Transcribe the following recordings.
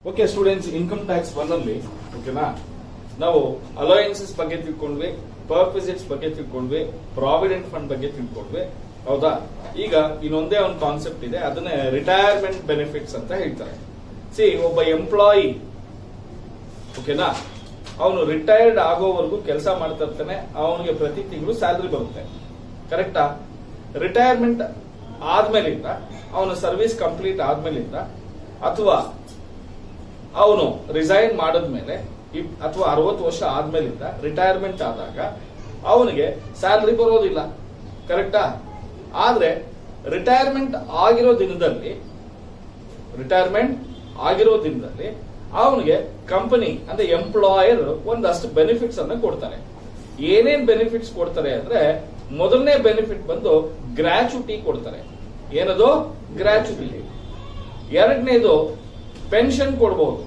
Okay students, income tax 1 ಅಲ್ಲಿ ಓಕೆನಾ ನಾವು ಅಲೋಯನ್ಸಸ್ ಬಗ್ಗೆ ತಿಳ್ಕೊಂಡ್ವಿ, ಪರ್ಕ್ವಿಸಿಟ್ಸ್ ಬಗ್ಗೆ ತಿಳ್ಕೊಂಡ್ವಿ, ಪ್ರಾವಿಡೆಂಟ್ ಫಂಡ್ ಬಗ್ಗೆ ತಿಳ್ಕೊಂಡ್ವಿ. ಹೌದಾ? ಈಗ ಇನ್ನೊಂದೇ ಒಂದು ಕಾನ್ಸೆಪ್ಟ್ ಇದೆ, ಅದನ್ನ ರಿಟೈರ್ಮೆಂಟ್ ಬೆನಿಫಿಟ್ಸ್ ಅಂತ ಹೇಳ್ತಾರೆ. ಒಬ್ಬ ಎಂಪ್ಲಾಯಿ ಓಕೆನಾ, ಅವನು ರಿಟೈರ್ಡ್ ಆಗೋವರೆಗೂ ಕೆಲಸ ಮಾಡ್ತಾ ಇರ್ತಾನೆ, ಅವನಿಗೆ ಪ್ರತಿ ತಿಂಗಳು ಸ್ಯಾಲರಿ ಬರುತ್ತೆ. ಕರೆಕ್ಟಾ? ರಿಟೈರ್ಮೆಂಟ್ ಆದ್ಮೇಲಿಂದ, ಅವನ ಸರ್ವಿಸ್ ಕಂಪ್ಲೀಟ್ ಆದ್ಮೇಲಿಂದ, ಅಥವಾ ಅವನು ರಿಸೈನ್ ಮಾಡಿದ್ಮೇಲೆ ಅಥವಾ 60 ವರ್ಷ ಆದ್ಮೇಲಿಂದ ರಿಟೈರ್ಮೆಂಟ್ ಆದಾಗ ಅವನಿಗೆ ಸ್ಯಾಲರಿ ಬರೋದಿಲ್ಲ. ಕರೆಕ್ಟಾ? ಆದ್ರೆ ರಿಟೈರ್ಮೆಂಟ್ ಆಗಿರೋ ದಿನದಲ್ಲಿ ಅವನಿಗೆ ಕಂಪನಿ ಅಂದ್ರೆ ಎಂಪ್ಲಾಯರ್ ಒಂದಷ್ಟು ಬೆನಿಫಿಟ್ಸ್ ಅನ್ನ ಕೊಡ್ತಾರೆ. ಏನೇನ್ ಬೆನಿಫಿಟ್ಸ್ ಕೊಡ್ತಾರೆ ಅಂದ್ರೆ, ಮೊದಲನೇ ಬೆನಿಫಿಟ್ ಬಂದು ಗ್ರಾಚ್ಯುಟಿ ಕೊಡ್ತಾರೆ. ಏನದು? ಗ್ರಾಚ್ಯುಟಿ. ಎರಡನೇದು ಪೆನ್ಷನ್ ಕೊಡಬಹುದು.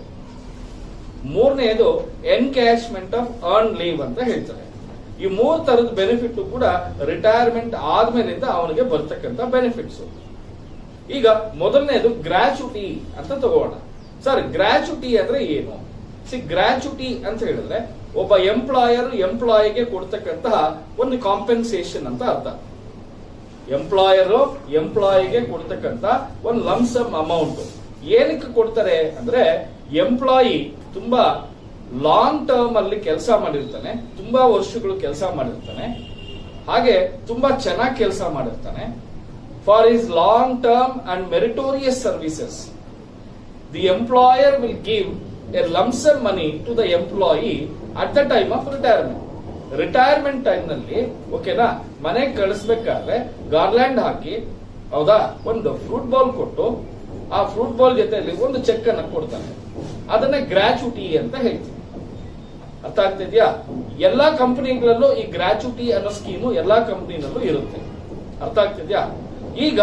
ಮೂರನೇದು ಎನ್ಕ್ಯಾಶ್ಮೆಂಟ್ ಆಫ್ ಅರ್ನ್ ಲೀವ್ ಅಂತ ಹೇಳ್ತಾರೆ. ಈ 3 ತರದ ಬೆನಿಫಿಟ್ ಕೂಡ ರಿಟೈರ್ಮೆಂಟ್ ಆದ್ಮೇಲಿಂದ ಅವನಿಗೆ ಬರ್ತಕ್ಕಂಥ ಬೆನಿಫಿಟ್ಸ್. ಈಗ ಮೊದಲನೇದು ಗ್ರಾಚ್ಯುಟಿ ಅಂತ ತಗೋಣ. ಸರ್, ಗ್ರಾಚ್ಯುಟಿ ಅಂದ್ರೆ ಏನು? ಗ್ರಾಚ್ಯುಟಿ ಅಂತ ಹೇಳಿದ್ರೆ ಒಬ್ಬ ಎಂಪ್ಲಾಯಿಗೆ ಕೊಡ್ತಕ್ಕಂತಹ ಒಂದು ಕಾಂಪೆನ್ಸೇಷನ್ ಅಂತ ಅರ್ಥ. ಎಂಪ್ಲಾಯಿಗೆ ಕೊಡ್ತಕ್ಕಂತ ಒಂದು ಲಂಸಮ್ ಅಮೌಂಟ್. ಏನಕ್ಕೆ ಕೊಡ್ತಾರೆ ಅಂದ್ರೆ, ಎಂಪ್ಲಾಯಿ ತುಂಬಾ ಲಾಂಗ್ ಟರ್ಮ್ ಅಲ್ಲಿ ಕೆಲಸ ಮಾಡಿರ್ತಾನೆ, ತುಂಬಾ ವರ್ಷಗಳು ಕೆಲಸ ಮಾಡಿರ್ತಾನೆ, ಹಾಗೆ ತುಂಬಾ ಚೆನ್ನಾಗಿ ಕೆಲಸ ಮಾಡಿರ್ತಾನೆ. For his long term and meritorious services, the employer will give a lump sum money to the employee at the time of retirement time ನಲ್ಲಿ ಓಕೆನಾ, ಮನೆಗೆ ಕಳಿಸ್ಬೇಕಾದ್ರೆ ಗಾರ್ಲ್ಯಾಂಡ್ ಹಾಕಿ, ಹೌದಾ, ಒಂದು ಫ್ರೂಟ್ ಬಾಲ್ ಕೊಟ್ಟು, ಆ ಫ್ರೂಟ್ ಬಾಲ್ ಜೊತೆಯಲ್ಲಿ ಒಂದು ಚೆಕ್ ಅನ್ನ ಕೊಡ್ತಾನೆ. ಅದನ್ನ ಗ್ರಾಚ್ಯುಟಿ ಅಂತ ಹೇಳ್ತೀವಿ. ಅರ್ಥ ಆಗ್ತಿದ್ಯಾ? ಎಲ್ಲಾ ಕಂಪನಿಗಳಲ್ಲೂ ಈ ಗ್ರಾಚ್ಯುಟಿ ಅನ್ನೋ ಸ್ಕೀಮು ಎಲ್ಲಾ ಕಂಪನಿನಲ್ಲೂ ಇರುತ್ತೆ. ಅರ್ಥ ಆಗ್ತಿದ್ಯಾ? ಈಗ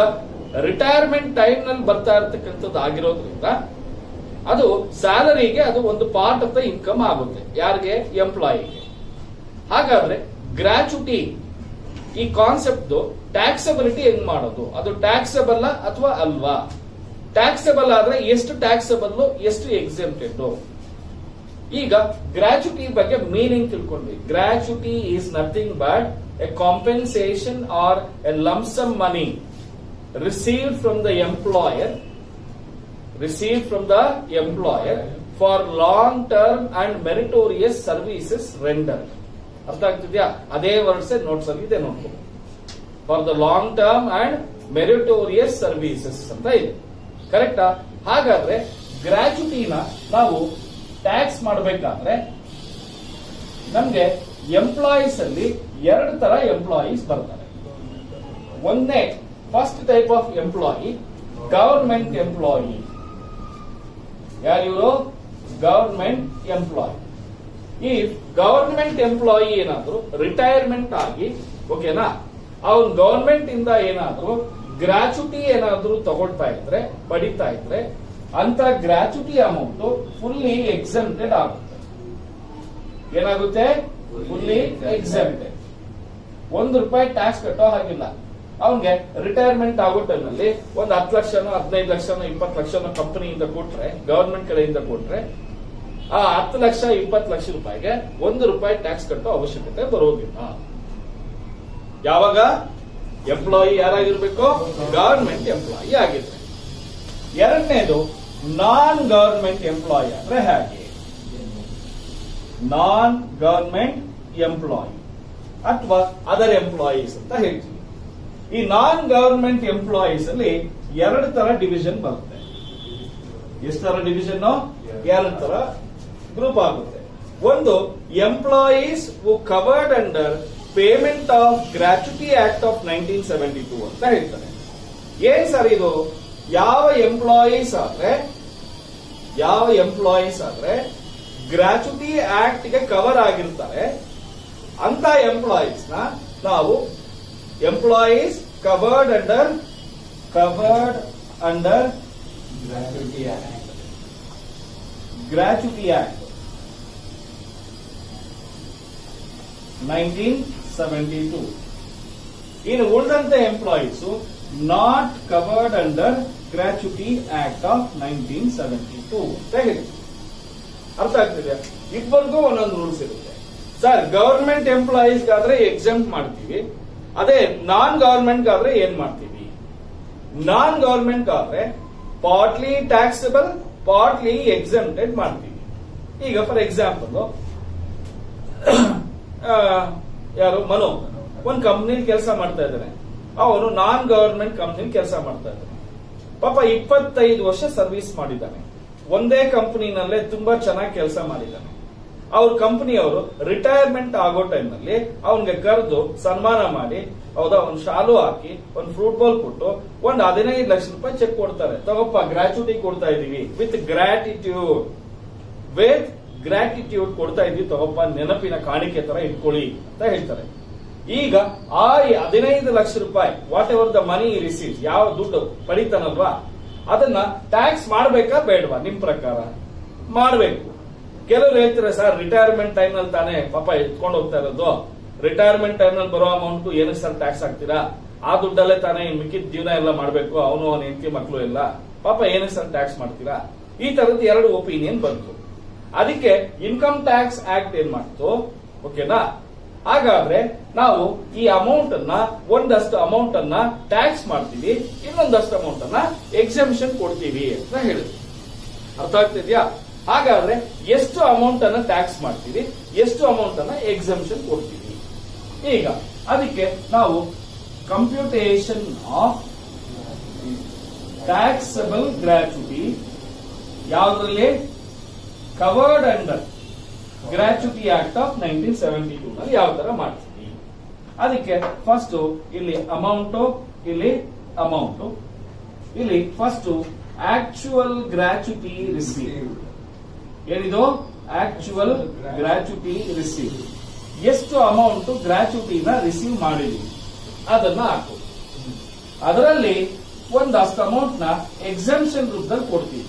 ರಿಟೈರ್ಮೆಂಟ್ ಟೈಮ್ ನಲ್ಲಿ ಬರ್ತಾ ಇರತಕ್ಕಂಥದ್ದು ಆಗಿರೋದ್ರಿಂದ ಅದು ಸ್ಯಾಲರಿಗೆ ಅದು ಒಂದು ಪಾರ್ಟ್ ಆಫ್ ದ ಇನ್ಕಮ್ ಆಗುತ್ತೆ. ಯಾರಿಗೆ? ಎಂಪ್ಲಾಯಿಗೆ. ಹಾಗಾದ್ರೆ ಗ್ರಾಚ್ಯುಟಿ ಈ ಕಾನ್ಸೆಪ್ಟ್ ಟ್ಯಾಕ್ಸಬಿಲಿಟಿ ಹೆಂಗ್ ಮಾಡೋದು? ಅದು ಟ್ಯಾಕ್ಸಬಲ್ ಅಥವಾ ಅಲ್ವಾ? ಟ್ಯಾಕ್ಸಬಲ್ ಆದ್ರೆ ಎಷ್ಟು ಟ್ಯಾಕ್ಸಬಲ್, ಎಷ್ಟು ಎಕ್ಸೆಂಪ್ಟೆಡ್? ಈಗ ಗ್ರಾಚ್ಯುಟಿ ಬಗ್ಗೆ ಮೀನಿಂಗ್ ತಿಳ್ಕೊಂಡ್ವಿ. Gratuity is nothing but a compensation or a lump sum money received from the employer for long term and meritorious services render. ಅರ್ಥ ಆಗ್ತಿದ್ಯಾ? ಅದೇ ವರ್ಡ್ಸ್ ನೋಟ್ಸ್ ಅಲ್ಲಿ ಇದೆ, ನೋಡ್ಕೊ. For the long term and meritorious services ಅಂತ ಇದೆ. ಕರೆಕ್ಟಾ? ಹಾಗಾದ್ರೆ ಗ್ರಾಚ್ಯುಟಿನ ನಾವು ಟ್ಯಾಕ್ಸ್ ಮಾಡಬೇಕಾದ್ರೆ ನಮ್ಗೆ ಎಂಪ್ಲಾಯೀಸ್ ಅಲ್ಲಿ 2 ತರ ಎಂಪ್ಲಾಯೀಸ್ ಬರ್ತಾರೆ. ಒಂದೇ first type of employee government employee. ಯಾರಿವರು? Government employee. ಈ ಗವರ್ಮೆಂಟ್ ಎಂಪ್ಲಾಯಿ ಏನಾದ್ರು ರಿಟೈರ್ಮೆಂಟ್ ಆಗಿ ಓಕೆನಾ, ಅವನ್ ಗವರ್ಮೆಂಟ್ ಇಂದ ಏನಾದ್ರು ಗ್ರಾಚ್ಯುಟಿ ಏನಾದ್ರು ಪಡಿತಾ ಇದ್ರೆ ಅಂತ ಗ್ರಾಚ್ಯುಟಿ ಅಮೌಂಟ್ ಫುಲ್ಲಿ ಎಕ್ಸೆಂಪ್ಟೆಡ್ ಆಗುತ್ತೆ. ಏನಾಗುತ್ತೆ? Fully exempted. ₹1 ಟ್ಯಾಕ್ಸ್ ಕಟ್ಟೋ ಹಾಗಿಲ್ಲ. ಅವನ್ಗೆ ರಿಟೈರ್ಮೆಂಟ್ ಆಗೋ ಟೈಮಲ್ಲಿ ಒಂದು 10 ಲಕ್ಷನೋ 15 ಲಕ್ಷನೋ 20 ಲಕ್ಷನೋ ಕಂಪನಿಯಿಂದ ಕೊಟ್ರೆ, ಗವರ್ಮೆಂಟ್ ಕಡೆಯಿಂದ ಕೊಟ್ರೆ, ಆ 10 ಲಕ್ಷ 20 ಲಕ್ಷ ರೂಪಾಯಿಗೆ ₹1 ಟ್ಯಾಕ್ಸ್ ಕಟ್ಟೋ ಅವಶ್ಯಕತೆ ಬರೋದಿಲ್ಲ. ಯಾವಾಗ? ಎಂಪ್ಲಾಯಿ ಯಾರಾಗಿರ್ಬೇಕು? ಗವರ್ಮೆಂಟ್ ಎಂಪ್ಲಾಯಿ ಆಗಿದ್ರೆ. ಎರಡನೇದು ನಾನ್ ಗವರ್ಮೆಂಟ್ ಎಂಪ್ಲಾಯಿ ಅಂದ್ರೆ ಹೇಗೆ? ನಾನ್ ಗವರ್ಮೆಂಟ್ ಎಂಪ್ಲಾಯಿ ಅಥವಾ ಅದರ್ ಎಂಪ್ಲಾಯೀಸ್ ಅಂತ ಹೇಳ್ತೀವಿ. ಈ ನಾನ್ ಗವರ್ಮೆಂಟ್ ಎಂಪ್ಲಾಯೀಸ್ ಅಲ್ಲಿ 2 ತರ ಡಿವಿಷನ್ ಬರುತ್ತೆ. ಎಷ್ಟು ತರ ಡಿವಿಷನ್? 2 ತರ ಗ್ರೂಪ್ ಆಗುತ್ತೆ. ಒಂದು employees who covered under payment of gratuity act of 1972 ಅಂತ ಹೇಳ್ತಾರೆ. ಏನ್ ಸರ್ ಇದು? ಯಾವ ಎಂಪ್ಲಾಯೀಸ್ ಆದ್ರೆ ಗ್ರಾಚ್ಯುಟಿ ಆಕ್ಟ್ ಗೆ ಕವರ್ ಆಗಿರ್ತಾರೆ ಅಂತ ಎಂಪ್ಲಾಯೀಸ್ ನ ನಾವು employees covered under gratuity act 1972. ಇನ್ನು ಉಳಿದಂತೆ employees not covered under gratuity act of 1972 ಅಂತ ಹೇಳಿ. ಅರ್ಥ ಆಗ್ತಿದೆ? ಇಬ್ಬರಿಗೂ ಒಂದೊಂದು ರೂಲ್ಸ್ ಇರುತ್ತೆ. ಸರ್, ಗವರ್ಮೆಂಟ್ ಎಂಪ್ಲಾಯೀಸ್ ಗಾದ್ರೆ ಎಕ್ಸೆಂಪ್ಟ್ ಮಾಡ್ತೀವಿ, ಅದೇ ನಾನ್ ಗವರ್ಮೆಂಟ್ ಗಾದ್ರೆ ಏನ್ ಮಾಡ್ತೀವಿ? ನಾನ್ ಗವರ್ಮೆಂಟ್ ಆದ್ರೆ ಪಾರ್ಟ್ಲಿ ಟ್ಯಾಕ್ಸಬಲ್, ಪಾರ್ಟ್ಲಿ ಎಕ್ಸೆಂಪ್ಟೆಡ್ ಮಾಡ್ತೀವಿ. ಈಗ ಫಾರ್ ಎಕ್ಸಾಂಪಲ್, ಯಾರು ಮನು ಒಂದ್ ಕಂಪ್ನಿಲಿ ಕೆಲಸ ಮಾಡ್ತಾ ಇದ್ದಾನೆ. ಅವನು ನಾನ್ ಗವರ್ಮೆಂಟ್ ಕಂಪ್ನಿಲಿ ಕೆಲಸ ಮಾಡ್ತಾ ಇದ್ದಾನೆ. ಪಾಪ 25 ವರ್ಷ ಸರ್ವಿಸ್ ಮಾಡಿದ್ದಾನೆ. ಒಂದೇ ಕಂಪನಿನಲ್ಲೇ ತುಂಬಾ ಚೆನ್ನಾಗಿ ಕೆಲಸ ಮಾಡಿದ್ದಾನೆ. ಅವ್ರ ಕಂಪನಿಯವರು ರಿಟೈರ್ಮೆಂಟ್ ಆಗೋ ಟೈಮ್ನಲ್ಲಿ ಅವನ್ಗೆ ಕರೆದು ಸನ್ಮಾನ ಮಾಡಿ, ಹೌದಾ, ಒಂದು ಶಾಲು ಹಾಕಿ, ಒಂದು ಫ್ರೂಟ್ ಬೌಲ್ ಕೊಟ್ಟು, ಒಂದು 15 ಲಕ್ಷ ರೂಪಾಯಿ ಚೆಕ್ ಕೊಡ್ತಾರೆ. ತಗೋಪ್ಪ, ಗ್ರಾಚ್ಯುಟಿ ಕೊಡ್ತಾ ಇದೀವಿ, ವಿತ್ ಗ್ರಾಟಿಟ್ಯೂಡ್ ಕೊಡ್ತಾ ಇದೀವಿ, ತಗೋಪ್ಪ, ನೆನಪಿನ ಕಾಣಿಕೆ ತರ ಇಟ್ಕೊಳ್ಳಿ ಅಂತ ಹೇಳ್ತಾರೆ. ಈಗ ಆ 15 ಲಕ್ಷ ರೂಪಾಯಿ, what ever the money receive, ಯಾವ ದುಡ್ಡು ಪಡಿತಾನಲ್ವಾ, ಅದನ್ನ ಟ್ಯಾಕ್ಸ್ ಮಾಡ್ಬೇಕಾ ಬೇಡವಾ? ನಿಮ್ ಪ್ರಕಾರ ಮಾಡ್ಬೇಕು. ಕೆಲವರು ಹೇಳ್ತಾರೆ, ಸರ್, ರಿಟೈರ್ಮೆಂಟ್ ಟೈಮ್ ನಲ್ಲಿ ತಾನೇ ಪಾಪ ಎತ್ಕೊಂಡು ಹೋಗ್ತಾ ಇರೋದು, ರಿಟೈರ್ಮೆಂಟ್ ಟೈಮ್ ನಲ್ಲಿ ಬರೋ ಅಮೌಂಟ್ ಏನಕ್ಕೆ ಸರ್ ಟ್ಯಾಕ್ಸ್ ಹಾಕ್ತೀರಾ? ಆ ದುಡ್ಡಲ್ಲೇ ತಾನೇ ಮಿಕ್ಕಿದ ಜೀವನ ಎಲ್ಲ ಮಾಡ್ಬೇಕು, ಅವನು ಅವನ ಹೆಂಡತಿ ಮಕ್ಕಳು ಎಲ್ಲ, ಪಾಪ ಏನಕ್ಕೆ ಸರ್ ಟ್ಯಾಕ್ಸ್ ಮಾಡ್ತೀರಾ? ಈ ತರದ್ದು 2 ಒಪಿನಿಯನ್ ಬಂತು. ಅದಕ್ಕೆ ಇನ್ಕಮ್ ಟ್ಯಾಕ್ಸ್ ಆಕ್ಟ್ ಏನ್ ಮಾಡ್ತು, ಓಕೆನಾ? ಹಾಗಾದ್ರೆ ನಾವು ಈ ಅಮೌಂಟ್ ಅನ್ನ, ಒಂದಷ್ಟು ಅಮೌಂಟ್ ಅನ್ನ ಟ್ಯಾಕ್ಸ್ ಮಾಡ್ತೀವಿ, ಇನ್ನೊಂದಷ್ಟು ಅಮೌಂಟ್ ಅನ್ನ ಎಕ್ಸೆಂಪ್ಷನ್ ಕೊಡ್ತೀವಿ ಅಂತ ಹೇಳಿದ್ವಿ. ಅರ್ಥ ಆಗ್ತಿದ್ಯಾ? ಹಾಗಾದ್ರೆ ಎಷ್ಟು ಅಮೌಂಟ್ ಅನ್ನ ಟ್ಯಾಕ್ಸ್ ಮಾಡ್ತೀವಿ, ಎಷ್ಟು ಅಮೌಂಟ್ ಅನ್ನ ಎಕ್ಸೆಂಪ್ಷನ್ ಕೊಡ್ತೀವಿ? ಈಗ ಅದಕ್ಕೆ ನಾವು ಕಂಪ್ಯೂಟೇಷನ್ ಆಫ್ ಟ್ಯಾಕ್ಸಬಲ್ ಗ್ರಾಚ್ಯುಟಿ ಯಾವ್ದ್ರಲ್ಲಿ covered under gratuity act of 1972 ನಲ್ಲಿ ಯಾವ ತರ ಮಾಡ್ತೀವಿ? ಅದಕ್ಕೆ ಫಸ್ಟ್ ಇಲ್ಲಿ ಅಮೌಂಟ್, ಇಲ್ಲಿ ಫಸ್ಟ್ ಆಕ್ಚುಯಲ್ ಗ್ರಾಚ್ಯುಟಿ ರಿಸೀವ್. ಏನಿದು ಆಕ್ಚುಯಲ್ ಗ್ರಾಚ್ಯುಟಿ ರಿಸೀವ್? ಎಷ್ಟು ಅಮೌಂಟ್ ಗ್ರಾಚ್ಯುಟಿನ ರಿಸೀವ್ ಮಾಡಿದ್ವಿ ಅದನ್ನ ಹಾಕು. ಅದರಲ್ಲಿ ಒಂದಷ್ಟು ಅಮೌಂಟ್ ನ ಎಕ್ಸೆಂಪ್ಷನ್ ರೂಪದಲ್ಲಿ ಕೊಡ್ತೀವಿ.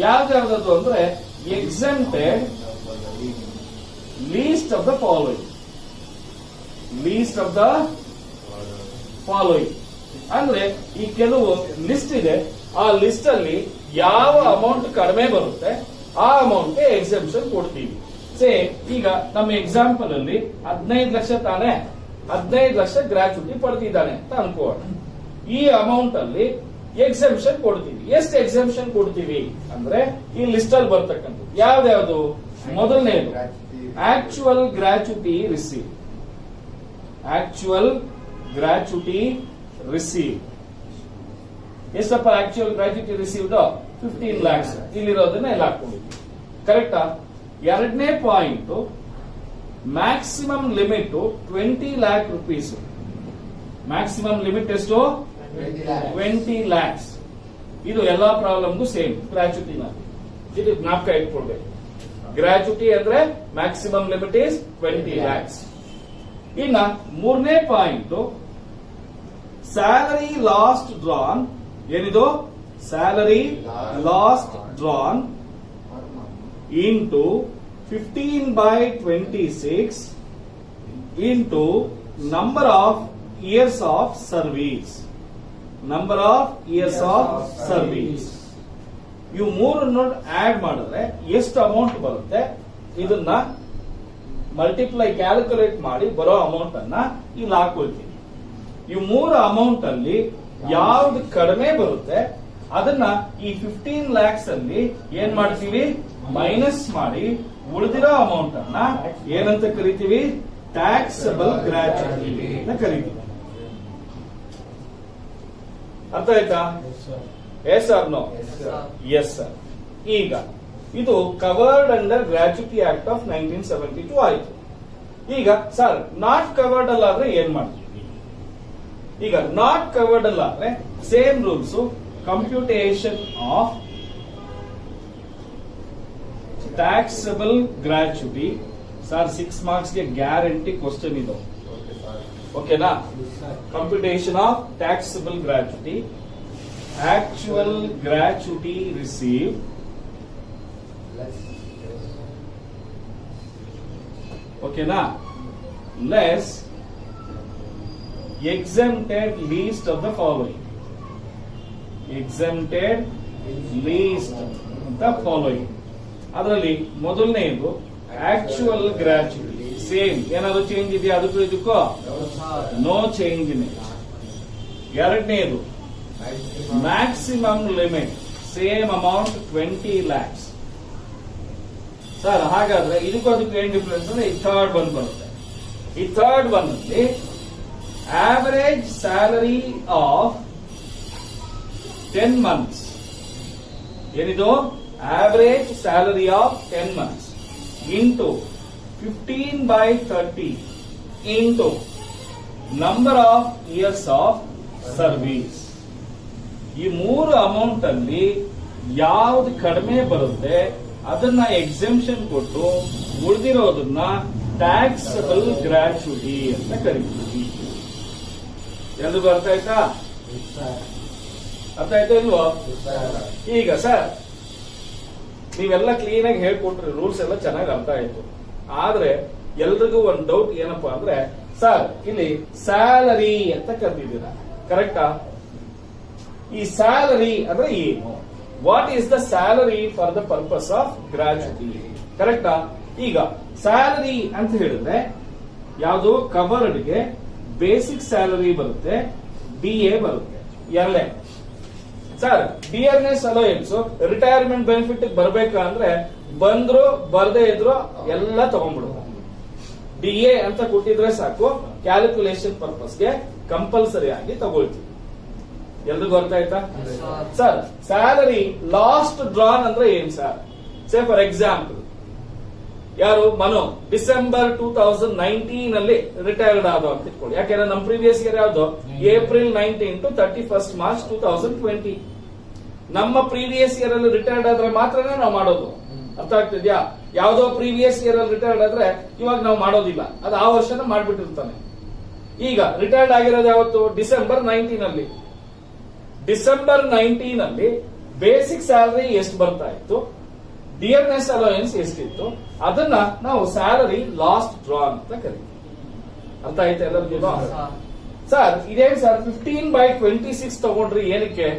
ಯಾವ್ದಾವ್ದು ಅಂದ್ರೆ exempted list of the following. ಅಂದ್ರೆ ಈ ಕೆಲವು ಲಿಸ್ಟ್ ಇದೆ, ಆ ಲಿಸ್ಟ್ ಅಲ್ಲಿ ಯಾವ ಅಮೌಂಟ್ ಕಡಿಮೆ ಬರುತ್ತೆ ಆ ಅಮೌಂಟ್ ಎಕ್ಸೆಂಪ್ಷನ್ ಕೊಡ್ತೀವಿ. ಈಗ ನಮ್ಮ ಎಕ್ಸಾಂಪಲ್ ಅಲ್ಲಿ 15 ಲಕ್ಷ ತಾನೆ, 15 ಲಕ್ಷ ಗ್ರಾಚ್ಯುಟಿ ಪಡೆದಿದ್ದಾನೆ ಅಂತ ಅನ್ಕೋಣ. ಈ ಅಮೌಂಟ್ ಅಲ್ಲಿ ಎಕ್ಸೆಂಪ್ಷನ್ ಕೊಡ್ತೀವಿ. ಎಷ್ಟು ಎಕ್ಸೆಂಪ್ಷನ್ ಕೊಡ್ತೀವಿ ಅಂದ್ರೆ ಈ ಲಿಸ್ಟ್ ಅಲ್ಲಿ ಬರ್ತಕ್ಕಂಥದ್ದು ಯಾವ್ದು? ಮೊದಲನೇದು ಆಕ್ಚುಯಲ್ ಗ್ರಾಚ್ಯುಟಿ ರಿಸೀವ್. ಎಷ್ಟಪ್ಪ ಆಕ್ಚುಯಲ್ ಗ್ರಾಚ್ಯುಟಿ ರಿಸೀವ್ಡ್? 15 ಲ್ಯಾಕ್ಸ್. ಇಲ್ಲಿರೋದನ್ನ ಎಲ್ಲ ಹಾಕೊಂಡಿದ್ವಿ, ಕರೆಕ್ಟಾ? ಎರಡನೇ point, maximum limit 20 lac rupees. Maximum limit ಎಷ್ಟು? 20 ಲ್ಯಾಕ್ಸ್. ಇದು ಎಲ್ಲಾ ಪ್ರಾಬ್ಲಮ್ಗೂ ಸೇಮ್ ಗ್ರಾಚ್ಯುಟಿನ. ಇದು ಜ್ಞಾಪಕ ಇಟ್ಕೊಳ್ಬೇಕು. ಗ್ರಾಚ್ಯುಟಿ ಅಂದ್ರೆ ಮ್ಯಾಕ್ಸಿಮಮ್ ಲಿಮಿಟ್ ಇಸ್ 20 ಲ್ಯಾಕ್ಸ್. ಇನ್ನ ಮೂರನೇ ಪಾಯಿಂಟ್, ಸ್ಯಾಲರಿ ಲಾಸ್ಟ್ ಡ್ರಾನ್. ಏನಿದು? Salary last drawn into 15/26 into number of years of service. ಇವು ಮೂರನ್ನು ಆಡ್ ಮಾಡಿದ್ರೆ ಎಷ್ಟು ಅಮೌಂಟ್ ಬರುತ್ತೆ, ಇದನ್ನ ಮಲ್ಟಿಪ್ಲೈ ಕ್ಯಾಲ್ಕುಲೇಟ್ ಮಾಡಿ ಬರೋ ಅಮೌಂಟ್ ಅನ್ನ ಇಲ್ಲಿ ಹಾಕೊಳ್ತೀವಿ. ಈ 3 ಅಮೌಂಟ್ ಅಲ್ಲಿ ಯಾವ್ದು ಕಡಿಮೆ ಬರುತ್ತೆ ಅದನ್ನ ಈ 15 ಲ್ಯಾಕ್ಸ್ ಅಲ್ಲಿ ಏನ್ ಮಾಡ್ತೀವಿ? ಮೈನಸ್ ಮಾಡಿ ಉಳಿದಿರೋ ಅಮೌಂಟ್ ಅನ್ನ ಏನಂತ ಕರಿತೀವಿ? ಟ್ಯಾಕ್ಸಬಲ್ ಗ್ರಾಚ್ಯುಟಿ ಅಂತ ಕರಿತೀವಿ. ಅರ್ಥ ಆಯ್ತಾ? Yes or no? Yes sir. ಈಗ ಇದು covered under gratuity act of 1972 ಆಯ್ತು. ಈಗ ಸರ್, ನಾಟ್ ಕವರ್ಡ್ ಅಲ್ಲಾದ್ರೆ ಏನ್ ಮಾಡ್ತೀವಿ? ಈಗ ನಾಟ್ ಕವರ್ಡ್ ಅಲ್ಲಾದ್ರೆ same rules, computation of taxable gratuity. Sir, 6 marks ಗೆ ಗ್ಯಾರಂಟಿ ಕ್ವಶನ್ ಇದು, ಓಕೆನಾ? Computation of taxable gratuity, actual gratuity receive, ಓಕೆನಾ, less exempted least of the following. Exempted least ಅಂತ ಫಾಲೋಯಿಂಗ್. ಅದರಲ್ಲಿ ಮೊದಲನೆಯದು ಆಕ್ಚುಯಲ್ ಗ್ರಾಚ್ಯುಟಿ, ಸೇಮ್. ಏನಾದ್ರು change ಇದೆಯಾ ಅದಕ್ಕೂ ಇದಕ್ಕೂ? No change in it. ಎರಡನೇದು maximum limit, same amount 20 lakhs. Sir ಹಾಗಾದ್ರೆ ಇದಕ್ಕೂ ಅದಕ್ಕೆ ಏನ್ ಡಿಫರೆನ್ಸ್ ಅಂದ್ರೆ ಈ ಥರ್ಡ್ ಒನ್ ಬರುತ್ತೆ. ಈ ಥರ್ಡ್ ಒನ್ ಅಲ್ಲಿ ಆವರೇಜ್ ಸ್ಯಾಲರಿ ಆಫ್ 10 months. ಏನಿದು? Average salary of 10 months into 15/30 into number of years of service. ಈ ಮೂರು ಅಮೌಂಟ್ ಅಲ್ಲಿ ಯಾವ್ದು ಕಡಿಮೆ ಬರುತ್ತೆ ಅದನ್ನ ಎಕ್ಸೆಂಪ್ಷನ್ ಕೊಟ್ಟು ಉಳಿದಿರೋದನ್ನ ಟ್ಯಾಕ್ಸಬಲ್ ಗ್ರಾಚ್ಯುಟಿ ಅಂತ ಕರಿತೀವಿ. ಎಲ್ರಿಗೂ ಅರ್ಥ ಆಯ್ತಾ? ಅರ್ಥ ಆಯ್ತಾ ಇಲ್ವೋ? ಈಗ ಸರ್ ನೀವೆಲ್ಲ ಕ್ಲೀನ್ ಆಗಿ ಹೇಳ್ಕೊಟ್ರಿ, ರೂಲ್ಸ್ ಎಲ್ಲ ಚೆನ್ನಾಗಿ ಅರ್ಥ ಆಯ್ತು. ಆದ್ರೆ ಎಲ್ರಿಗೂ ಒಂದು ಡೌಟ್ ಏನಪ್ಪಾ ಅಂದ್ರೆ, ಸರ್ ಇಲ್ಲಿ ಸ್ಯಾಲರಿ ಅಂತ ಕರೆದಿದ್ದೀರಾ, ಕರೆಕ್ಟಾ? ಈ ಸ್ಯಾಲರಿ ಅಂದ್ರೆ ಏನು? What is the salary for the purpose of gratuity, ಕರೆಕ್ಟಾ? ಈಗ ಸ್ಯಾಲರಿ ಅಂತ ಹೇಳಿದ್ರೆ ಯಾವುದು? ಕವರ್ಡ್ಗೆ ಬೇಸಿಕ್ ಸ್ಯಾಲರಿ ಬರುತ್ತೆ, DA ಬರುತ್ತೆ, LA. Sir dearness allowance retirement benefit ಬರ್ಬೇಕಾ ಅಂದ್ರೆ ಬಂದ್ರು ಬರ್ದೇ ಇದ್ರು ಎಲ್ಲ ತಗೊಂಡ್ಬಿಡುವ. DA ಅಂತ ಕೊಟ್ಟಿದ್ರೆ ಸಾಕು, ಕ್ಯಾಲ್ಕುಲೇಷನ್ ಪರ್ಪಸ್ಗೆ ಕಂಪಲ್ಸರಿ ಆಗಿ ತಗೊಳ್ತೀವಿ. ಎಲ್ರಿಗೂ ಅರ್ಥ ಆಯ್ತಾ? ಸರ್ ಸ್ಯಾಲರಿ ಲಾಸ್ಟ್ ಡ್ರಾನ್ ಅಂದ್ರೆ ಏನ್ ಸರ್? ಸೇ ಫಾರ್ ಎಕ್ಸಾಂಪಲ್ ಯಾರು ಮನು ಡಿಸೆಂಬರ್ 2019 ಅಲ್ಲಿ ರಿಟೈರ್ಡ್ ಆದ ಅಂತ ಇಟ್ಕೊಳ್ಳಿ. ಯಾಕೆಂದ್ರೆ ನಮ್ಮ ಪ್ರೀವಿಯಸ್ ಇಯರ್ ಯಾವ್ದು? April 19 to 31st March 2020. ನಮ್ಮ ಪ್ರೀವಿಯಸ್ ಇಯರ್ ಅಲ್ಲಿ ರಿಟೈರ್ಡ್ ಆದ್ರೆ ಮಾತ್ರನೇ ನಾವು ಮಾಡೋದು. ಅರ್ಥ ಆಗ್ತಿದ್ಯಾ? ಯಾವ್ದೋ ಪ್ರೀವಿಯಸ್ ಇಯರ್ ಅಲ್ಲಿ ರಿಟೈರ್ಡ್ ಆದ್ರೆ ಇವಾಗ ನಾವು ಮಾಡೋದಿಲ್ಲ, ಅದು ಆ ವರ್ಷನ ಮಾಡ್ಬಿಟ್ಟಿರ್ತಾನೆ. ಈಗ ರಿಟೈರ್ಡ್ ಆಗಿರೋದು ಯಾವತ್ತು? ಡಿಸೆಂಬರ್ 19 ಅಲ್ಲಿ. ಡಿಸೆಂಬರ್ 19 ಅಲ್ಲಿ ಬೇಸಿಕ್ ಸ್ಯಾಲರಿ ಎಷ್ಟು ಬರ್ತಾ ಇತ್ತು, ಡಿಯರ್ನೆಸ್ ಅಲೋಯನ್ಸ್ ಎಷ್ಟಿತ್ತು, ಅದನ್ನ ನಾವು ಸ್ಯಾಲರಿ ಲಾಸ್ಟ್ ಡ್ರಾನ್ ಅಂತ ಕರಿತೀವಿ. ಅರ್ಥ ಆಯ್ತಾ ಎಲ್ಲರಿಗೂ? ಸರ್ ಇದೇನ್ ಸರ್ 15/26 ತಗೊಂಡ್ರಿ, ಏನಕ್ಕೆ?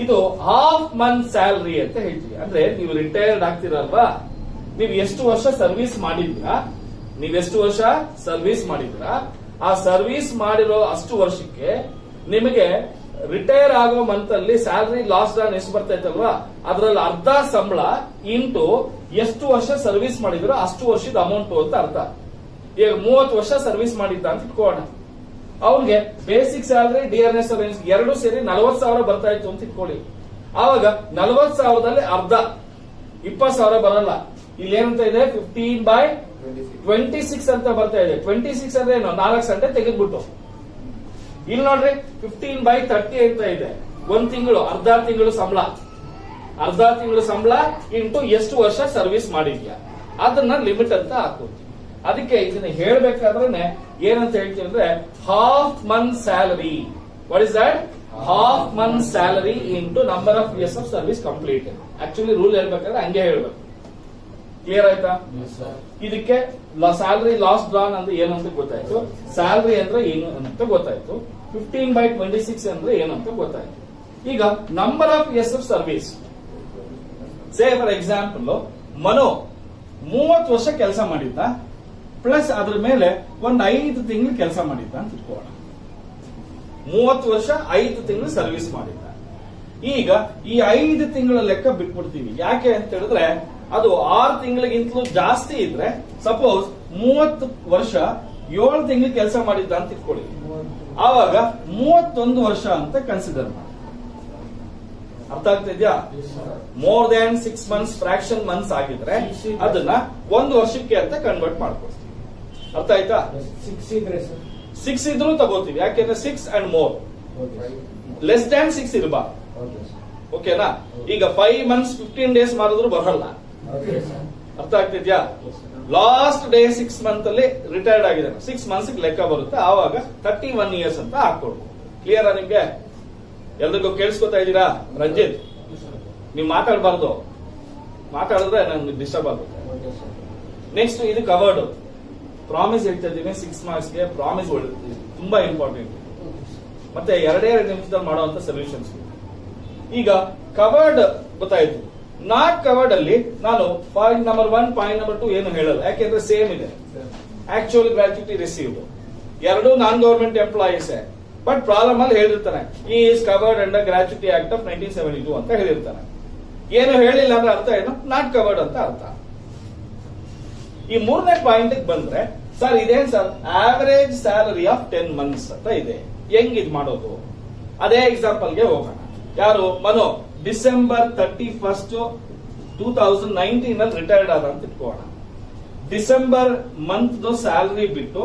ಇದು ಹಾಫ್ ಮಂತ್ ಸ್ಯಾಲರಿ ಅಂತ ಹೇಳ್ತೀವಿ. ಅಂದ್ರೆ ನೀವು ರಿಟೈರ್ಡ್ ಆಗ್ತಿರಲ್ವಾ, ನೀವು ಎಷ್ಟು ವರ್ಷ ಸರ್ವಿಸ್ ಮಾಡಿದ್ರಾ, ನೀವೆಷ್ಟು ವರ್ಷ ಸರ್ವಿಸ್ ಮಾಡಿದ್ರಾ, ಆ ಸರ್ವಿಸ್ ಮಾಡಿರೋ ಅಷ್ಟು ವರ್ಷಕ್ಕೆ ನಿಮಗೆ ರಿಟೈರ್ ಆಗೋ ಮಂತ್ ಅಲ್ಲಿ ಸ್ಯಾಲರಿ ಲಾಸ್ಟ್ ಡ್ರಾನ್ ಎಷ್ಟು ಬರ್ತಾ ಇತ್ತಲ್ವಾ, ಅದ್ರಲ್ಲಿ ಅರ್ಧ ಸಂಬಳ ಇಂಟು ಎಷ್ಟು ವರ್ಷ ಸರ್ವಿಸ್ ಮಾಡಿದ್ರು ಅಷ್ಟು ವರ್ಷದ ಅಮೌಂಟ್ ಅಂತ ಅರ್ಥ. ಈಗ 30 ವರ್ಷ ಸರ್ವಿಸ್ ಮಾಡಿದ್ದ ಅಂತ ಇಟ್ಕೋಣ, ಅವ್ನಿಗೆ ಬೇಸಿಕ್ ಸ್ಯಾಲರಿ ಡಿಯರ್ನೆಸ್ ಎರಡು ಸೇರಿ 40,000 ಬರ್ತಾ ಇತ್ತು ಅಂತ ಇಟ್ಕೊಳ್ಳಿ. ಆವಾಗ 40,000ದಲ್ಲಿ ಅರ್ಧ 20,000 ಬರಲ್ಲ. ಇಲ್ಲಿ ಏನಂತ ಇದೆ? 15/26 ಅಂತ ಬರ್ತಾ ಇದೆ. 26 ಅಂದ್ರೆ ಏನು? 4 ಗಂಟೆ ತೆಗೆದ್ಬಿಟ್ಟು. ಇಲ್ಲಿ ನೋಡ್ರಿ 15/30 ಅಂತ ಇದೆ. ಒಂದ್ ತಿಂಗಳು, ಅರ್ಧ ತಿಂಗಳು ಸಂಬಳ, ಅರ್ಧ ತಿಂಗಳು ಸಂಬಳ ಇಂಟು ಎಷ್ಟು ವರ್ಷ ಸರ್ವಿಸ್ ಮಾಡಿದ್ಯಾ ಅದನ್ನ ಲಿಮಿಟ್ ಅಂತ ಹಾಕೋದು. ಅದಕ್ಕೆ ಇದನ್ನ ಹೇಳ್ಬೇಕಾದ್ರೆ ಏನಂತ ಹೇಳ್ತೀವಿ ಅಂದ್ರೆ half month salary. What is that? Half month salary into number of years of service complete. Actually rule ಹೇಳ್ಬೇಕಾದ್ರೆ ಹಂಗೆ ಹೇಳ್ಬೇಕು. ಕ್ಲಿಯರ್ ಆಯ್ತಾ? ಇದಕ್ಕೆ ಸ್ಯಾಲರಿ ಲಾಸ್ಟ್ ಡ್ರಾನ್ ಅಂದ್ರೆ ಏನಂತ ಗೊತ್ತಾಯ್ತು, ಸ್ಯಾಲರಿ ಅಂದ್ರೆ ಏನು ಅಂತ ಗೊತ್ತಾಯ್ತು, 15/26 ಅಂದ್ರೆ ಏನಂತ ಗೊತ್ತಾಯ್ತು. ಈಗ number of years of service, say for example Manu 30 ವರ್ಷ ಕೆಲಸ ಮಾಡಿದ್ದ, ಪ್ಲಸ್ ಅದ್ರ ಮೇಲೆ ಒಂದು 5 ತಿಂಗಳು ಕೆಲಸ ಮಾಡಿದ್ದ ಅಂತ ಇಟ್ಕೋಣ. 30 ವರ್ಷ 5 ತಿಂಗಳು ಸರ್ವಿಸ್ ಮಾಡಿದ್ದ. ಈಗ ಈ 5 ತಿಂಗಳ ಲೆಕ್ಕ ಬಿಟ್ಬಿಡ್ತೀವಿ. ಯಾಕೆ ಅಂತ ಹೇಳಿದ್ರೆ ಅದು 6 ತಿಂಗಳಿಗಿಂತಲೂ ಜಾಸ್ತಿ ಇದ್ರೆ, ಸಪೋಸ್ 30 ವರ್ಷ 7 ತಿಂಗಳು ಕೆಲಸ ಮಾಡಿದ್ದ ಅಂತ ಇಟ್ಕೊಳ್ಳಿ, ಆವಾಗ 31 ವರ್ಷ ಅಂತ ಕನ್ಸಿಡರ್ ಮಾಡಿ. ಅರ್ಥ ಆಗ್ತಿದ್ಯಾ? More than 6 months fraction months ಆಗಿದ್ರೆ ಅದನ್ನ 1 ವರ್ಷಕ್ಕೆ ಅಂತ ಕನ್ವರ್ಟ್ ಮಾಡ್ಕೊಳ್ತೀವಿ. ಅರ್ಥ ಆಯ್ತಾ? 6 ಇದ್ರೂ ತಗೋತೀವಿ, ಯಾಕೆಂದ್ರೆ 6 and more, ಲೆಸ್ ದ್ಯಾನ್ 6 ಇರಬಾರ್ದು. ಓಕೆನಾ? ಈಗ 5 months 15 days ಮಾಡಿದ್ರು ಬರಲ್ಲ. ಅರ್ಥ ಆಗ್ತಿದ್ಯಾ? ಲಾಸ್ಟ್ ಡೇ 6 month ಅಲ್ಲಿ ರಿಟೈರ್ಡ್ ಆಗಿದ್ದಾನೆ, 6 months ಲೆಕ್ಕ ಬರುತ್ತೆ, ಆವಾಗ 31 years ಅಂತ ಹಾಕೊಡ್ಬೋದು. ಕ್ಲಿಯರಾ ನಿಮ್ಗೆ? ಎಲ್ರಿಗೂ ಕೇಳಿಸ್ಕೊತಾ ಇದ್ದೀರಾ? ರಂಜಿತ್, ನೀವು ಮಾತಾಡಬಾರ್ದು, ಮಾತಾಡಿದ್ರೆ ನನ್ಗೆ ಡಿಸ್ಟರ್ಬ್ ಆಗುತ್ತೆ. ನೆಕ್ಸ್ಟ್ ಇದು ಕವರ್ಡ್ ಪ್ರಾಮಿಸ್ ಹೇಳ್ತಾ ಇದ್ದೀನಿ. 6 marksಗೆ ಪ್ರಾಮಿಸ್ ತುಂಬಾ ಇಂಪಾರ್ಟೆಂಟ್. ಮತ್ತೆ 2 ನಿಮಿಷದಲ್ಲಿ ಮಾಡುವಂತ ಸೊಲ್ಯೂಷನ್ಸ್. ಈಗ ಕವರ್ಡ್ ಗೊತ್ತಾಯ್ತು. ನಾಟ್ ಕವರ್ಡ್ ಅಲ್ಲಿ ನಾನು ಪಾಯಿಂಟ್ ನಂಬರ್ 1 ಪಾಯಿಂಟ್ ನಂಬರ್ 2 ಏನು ಹೇಳಲ್ಲ, ಯಾಕೆಂದ್ರೆ ಸೇಮ್ ಇದೆ. ಆಕ್ಚುಯಲ್ ಗ್ರಾಚ್ಯುಟಿ ರಿಸೀವ್ಡ್ ಎರಡು non government employees, but problem ಅಲ್ಲಿ ಹೇಳಿರ್ತಾನೆ is covered under gratuity act of 1972 ಅಂತ ಹೇಳಿರ್ತಾನೆ. ಏನು ಹೇಳಿಲ್ಲ ಅಂದ್ರೆ ಅರ್ಥ ಏನು, ನಾಟ್ ಕವರ್ಡ್ ಅಂತ ಅರ್ಥ. ಈ ಮೂರನೇ ಪಾಯಿಂಟ್ ಬಂದ್ರೆ ಸರ್ ಇದೇನ್ sir average salary of 10 months ಅಂತ ಇದೆ, ಹೆಂಗ್ ಇದ್ ಮಾಡೋದು? ಅದೇ ಎಕ್ಸಾಂಪಲ್ಗೆ ಹೋಗೋಣ. ಯಾರು ಮನು ಡಿಸೆಂಬರ್ 31st 2019 ಅಲ್ಲಿ ರಿಟೈರ್ಡ್ ಆದ ಅಂತ ಇಟ್ಕೋಣ. ಡಿಸೆಂಬರ್ ಮಂತ್ ಸ್ಯಾಲರಿ ಬಿಟ್ಟು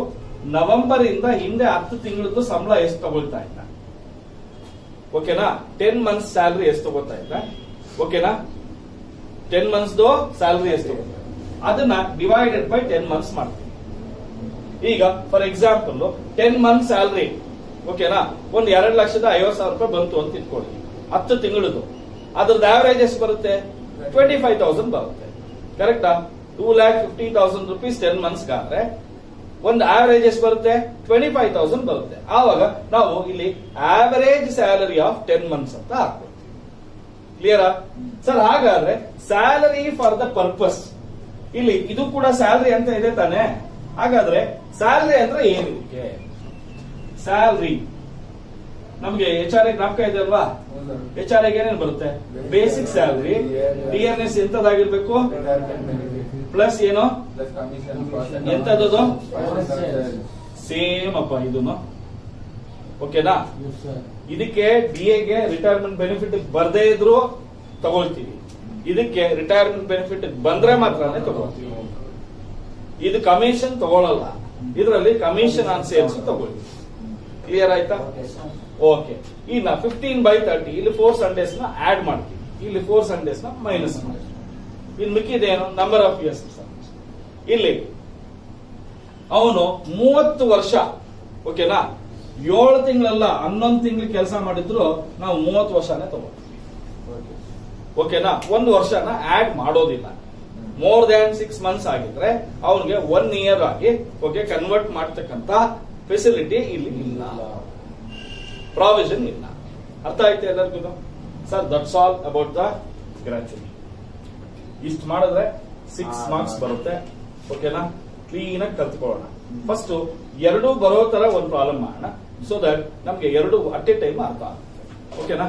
ನವೆಂಬರ್ ಇಂದ ಹಿಂದೆ 10 ತಿಂಗಳದ್ದು ಸಂಬಳ ಎಷ್ಟು ತಗೊಳ್ತಾ ಇದ್ದ? ಓಕೆನಾ? 10 months ಸ್ಯಾಲರಿ ಎಷ್ಟು ತಗೋತಾ ಇದ್ದ? ಓಕೆನಾ? 10 months ಸ್ಯಾಲರಿ ಎಷ್ಟು ತಗೋತಾ, ಅದನ್ನ ಡಿವೈಡೆಡ್ ಬೈ 10 months ಮಾಡ್ತೀವಿ. ಈಗ ಫಾರ್ ಎಕ್ಸಾಂಪಲ್ 10 months ಸ್ಯಾಲರಿ ಓಕೆನಾ, ಒಂದು 2,50,000 ರೂಪಾಯಿ ಬಂತು ಅಂತ ಇಟ್ಕೊಳ್ಳಿ, 10 ತಿಂಗಳದು. ಅದ್ರದ್ದು ಆವರೇಜ್ ಎಷ್ಟು ಬರುತ್ತೆ? 25,000 ಬರುತ್ತೆ. ಕರೆಕ್ಟಾ? 2,50,000 rupees 10 months ಗಾದ್ರೆ ಒಂದು ಆವರೇಜ್ ಎಷ್ಟು ಬರುತ್ತೆ? 25,000 ಬರುತ್ತೆ. ಆವಾಗ ನಾವು ಇಲ್ಲಿ ಆವರೇಜ್ ಸ್ಯಾಲರಿ ಆಫ್ 10 months ಅಂತ ಹಾಕ್ಬೇಕು. ಕ್ಲಿಯರಾ ಸರ್? ಹಾಗಾದ್ರೆ ಸ್ಯಾಲರಿ ಫಾರ್ ದ ಪರ್ಪಸ್, ಇಲ್ಲಿ ಇದು ಕೂಡ ಸ್ಯಾಲರಿ ಅಂತ ಇದೆ ತಾನೆ. ಹಾಗಾದ್ರೆ ಸ್ಯಾಲರಿ ಅಂದ್ರೆ ಏನಿದೆ? ಸ್ಯಾಲರಿ ನಮ್ಗೆ HR ಜ್ಞಾಪಕ ಇದೆ ಅಲ್ವಾ? HR ಏನೇನು ಬರುತ್ತೆ? ಬೇಸಿಕ್ ಸ್ಯಾಲರಿ, DNS ಎಂತದಾಗಿರ್ಬೇಕು, ಪ್ಲಸ್ ಏನೋ ಎಂತದ್ದು ಸೇಮ್ ಅಪ್ಪ ಇದನ್ನು. ಓಕೆನಾ? ಇದಕ್ಕೆ DA ಗೆ ರಿಟೈರ್ಮೆಂಟ್ ಬೆನಿಫಿಟ್ ಬರ್ದೇ ಇದ್ರು ತಗೊಳ್ತೀವಿ, ಇದಕ್ಕೆ ರಿಟೈರ್ಮೆಂಟ್ ಬೆನಿಫಿಟ್ ಬಂದ್ರೆ ಮಾತ್ರನೇ ತಗೊಳ್ತೀವಿ. ಇದು ಕಮಿಷನ್ ತಗೊಳ್ಳಲ್ಲ, ಇದರಲ್ಲಿ ಕಮಿಷನ್ ಆನ್ ಸೇಲ್ಸ್ ತಗೊಳ್ಳಿ. ಕ್ಲಿಯರ್ ಆಯ್ತಾ? ಓಕೆ. ಇನ್ನ 15/30 ಇಲ್ಲಿ 4 Sundays ನ ಆಡ್ ಮಾಡ್ತೀವಿ, ಇಲ್ಲಿ 4 Sundays ನ ಮೈನಸ್ ಮಾಡ್ತೀವಿ. ಇನ್ ಮಿಕ್ಕಿದೇನು? Number of years. ಇಲ್ಲಿ ಅವನು 30 ವರ್ಷ ಓಕೆನಾ, 7 ತಿಂಗಳಲ್ಲ 11 ತಿಂಗಳು ಕೆಲಸ ಮಾಡಿದ್ರು ನಾವು 30 ವರ್ಷನೇ ತಗೊಳ್ತೀವಿ. ಓಕೆನಾ? 1 ವರ್ಷನ ಆಡ್ ಮಾಡೋದಿಲ್ಲ. ಮೋರ್ ದ್ಯಾನ್ 6 months ಆಗಿದ್ರೆ ಅವನಿಗೆ 1 year ಆಗಿ ಓಕೆ ಕನ್ವರ್ಟ್ ಮಾಡ್ತಕ್ಕಂತ ಫೆಸಿಲಿಟಿ ಇಲ್ಲಿ ಇಲ್ಲ, ಪ್ರಾವಿಷನ್ ಇಲ್ಲ. ಅರ್ಥ ಆಯ್ತು ಎಲ್ಲರಿಗೂ? Sir that's all about the gratuity. ಇಷ್ಟು ಮಾಡಿದ್ರೆ 6 marks ಬರುತ್ತೆ. ಓಕೆನಾ? ಕ್ಲೀನ್ ಆಗಿ ಕಲ್ತ್ಕೊಳ್ಳೋಣ. ಫಸ್ಟ್ 2 ಬರೋ ತರ ಒಂದು ಪ್ರಾಬ್ಲಮ್ ಮಾಡೋಣ, ಸೊ ದಟ್ ನಮ್ಗೆ 2 ಅಟ್ ಎ ಟೈಮ್ ಅರ್ಥ ಆಗುತ್ತೆ. ಓಕೆನಾ?